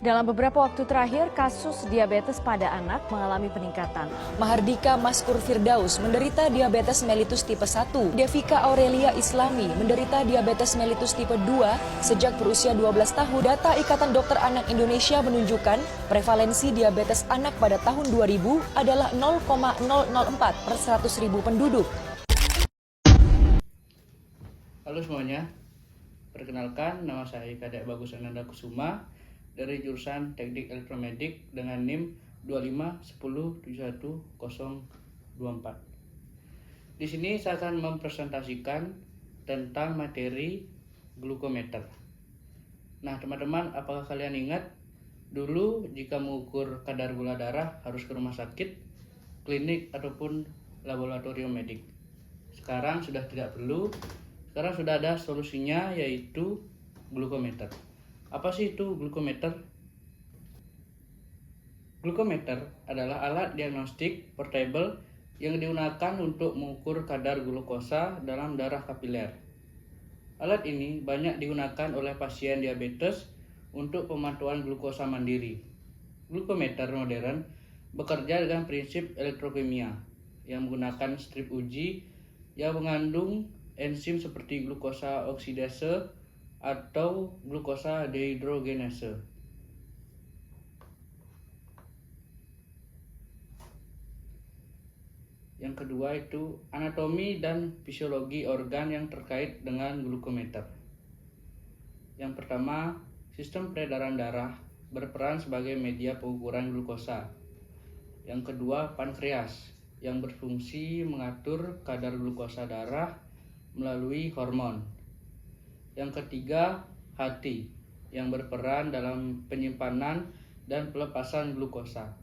Dalam beberapa waktu terakhir, kasus diabetes pada anak mengalami peningkatan. Mahardika Maskur Firdaus menderita diabetes mellitus tipe 1. Devika Aurelia Islami menderita diabetes mellitus tipe 2 sejak berusia 12 tahun. Data Ikatan Dokter Anak Indonesia menunjukkan prevalensi diabetes anak pada tahun 2000 adalah 0,004 per 100.000 penduduk. Halo semuanya, perkenalkan nama saya Kadek Bagus Ananda Kusuma dari jurusan Teknik Elektromedik dengan NIM 251071024. Di sini saya akan mempresentasikan tentang materi glukometer. Nah teman-teman, apakah kalian ingat dulu jika mengukur kadar gula darah harus ke rumah sakit, klinik ataupun laboratorium medik? Sekarang sudah tidak perlu. Sekarang sudah ada solusinya, yaitu glukometer. Apa sih itu glukometer? Glukometer adalah alat diagnostik portable yang digunakan untuk mengukur kadar glukosa dalam darah kapiler. Alat ini banyak digunakan oleh pasien diabetes untuk pemantauan glukosa mandiri. Glukometer modern bekerja dengan prinsip elektrokimia yang menggunakan strip uji yang mengandung enzim seperti glukosa oksidase atau glukosa dehidrogenase. Yang kedua itu anatomi dan fisiologi organ yang terkait dengan glukometer. Yang pertama, sistem peredaran darah berperan sebagai media pengukuran glukosa. Yang kedua, pankreas yang berfungsi mengatur kadar glukosa darah melalui hormon. Yang ketiga, hati yang berperan dalam penyimpanan dan pelepasan glukosa.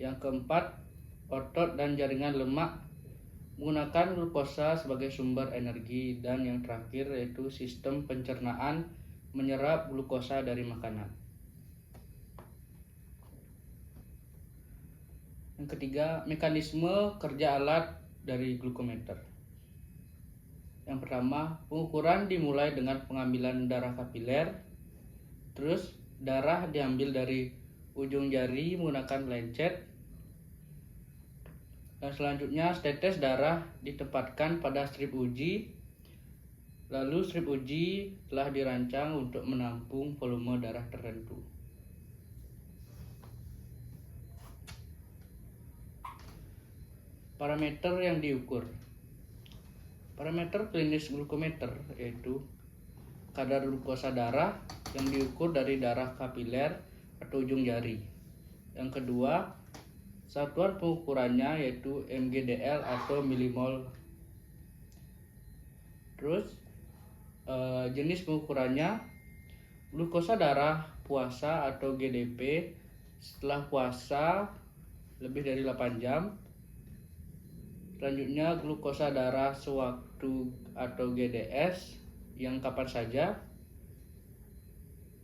Yang keempat, otot dan jaringan lemak menggunakan glukosa sebagai sumber energi. Dan yang terakhir yaitu sistem pencernaan menyerap glukosa dari makanan. Yang ketiga, mekanisme kerja alat dari glukometer. Yang pertama, pengukuran dimulai dengan pengambilan darah kapiler. Terus darah diambil dari ujung jari menggunakan lancet. Dan selanjutnya setetes darah ditempatkan pada strip uji. Lalu strip uji telah dirancang untuk menampung volume darah tertentu. Parameter yang diukur. Parameter klinis glukometer yaitu kadar glukosa darah yang diukur dari darah kapiler atau ujung jari. Yang kedua, satuan pengukurannya yaitu mgdl atau milimol. Terus jenis pengukurannya glukosa darah puasa atau GDP setelah puasa lebih dari 8 jam. Selanjutnya glukosa darah sewaktu atau GDS yang kapan saja.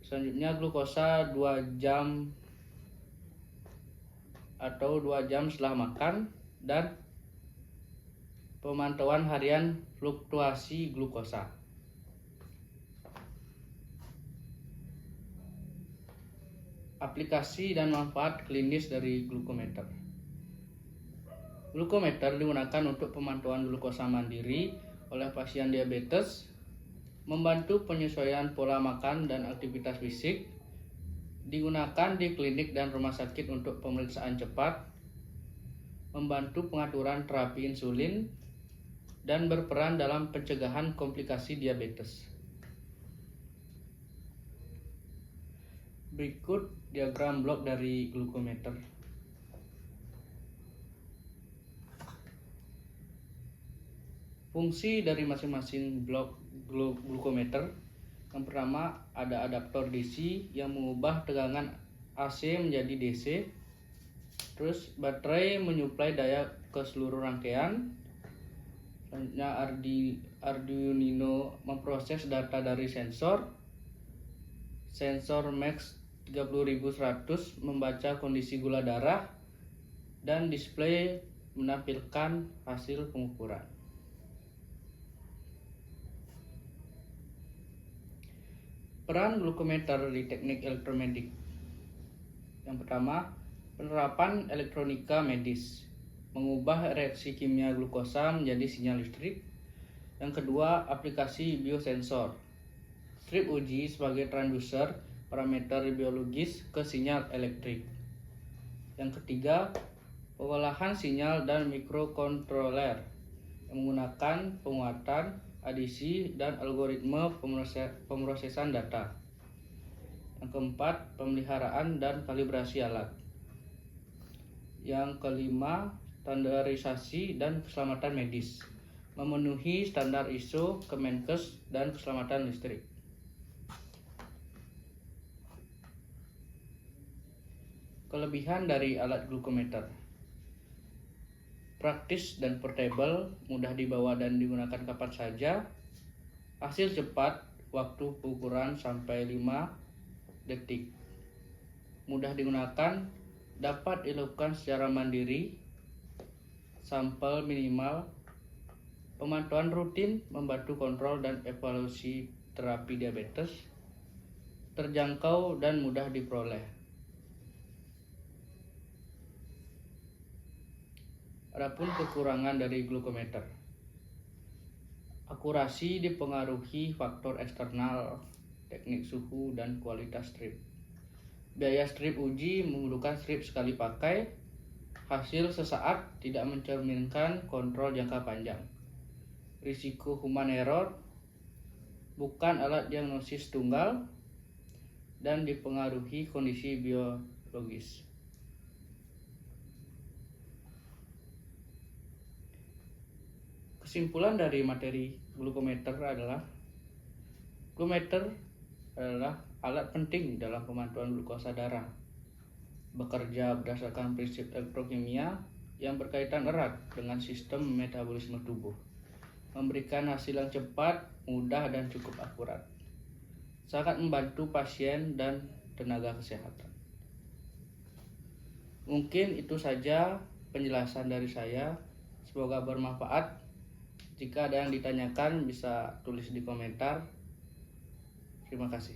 Selanjutnya glukosa 2 jam atau 2 jam setelah makan. Dan pemantauan harian fluktuasi glukosa. Aplikasi dan manfaat klinis dari glukometer. Glukometer digunakan untuk pemantauan glukosa mandiri oleh pasien diabetes, membantu penyesuaian pola makan dan aktivitas fisik, digunakan di klinik dan rumah sakit untuk pemeriksaan cepat, membantu pengaturan terapi insulin, dan berperan dalam pencegahan komplikasi diabetes. Berikut diagram blok dari glukometer. Fungsi dari masing-masing blok glukometer. Yang pertama, ada adaptor DC yang mengubah tegangan AC menjadi DC. Terus baterai menyuplai daya ke seluruh rangkaian. Selanjutnya Arduino memproses data dari sensor. Sensor Max 30100 membaca kondisi gula darah. Dan display menampilkan hasil pengukuran. Peran glukometer di teknik elektromedis. Yang pertama, penerapan elektronika medis, mengubah reaksi kimia glukosa menjadi sinyal listrik. Yang kedua, aplikasi biosensor. Strip uji sebagai transducer parameter biologis ke sinyal elektrik. Yang ketiga, pengolahan sinyal dan mikrokontroler yang menggunakan penguatan, adisi, dan algoritma pemrosesan data. Yang keempat, pemeliharaan dan kalibrasi alat. Yang kelima, standarisasi dan keselamatan medis, memenuhi standar ISO, Kemenkes, dan keselamatan listrik. Kelebihan dari alat glukometer: praktis dan portable, mudah dibawa dan digunakan kapan saja, hasil cepat, waktu pengukuran sampai 5 detik, mudah digunakan, dapat dilakukan secara mandiri, sampel minimal, pemantauan rutin membantu kontrol dan evaluasi terapi diabetes, terjangkau dan mudah diperoleh. Adapun kekurangan dari glukometer: akurasi dipengaruhi faktor eksternal, teknik suhu, dan kualitas strip. Biaya strip uji membutuhkan strip sekali pakai, hasil sesaat, tidak mencerminkan kontrol jangka panjang. Risiko human error, bukan alat diagnosis tunggal, dan dipengaruhi kondisi biologis. Kesimpulan dari materi glukometer adalah glukometer adalah alat penting dalam pemantauan glukosa darah. Bekerja berdasarkan prinsip elektrokimia yang berkaitan erat dengan sistem metabolisme tubuh. Memberikan hasil yang cepat, mudah, dan cukup akurat. Sangat membantu pasien dan tenaga kesehatan. Mungkin itu saja penjelasan dari saya. Semoga bermanfaat. Jika ada yang ditanyakan bisa tulis di komentar. Terima kasih.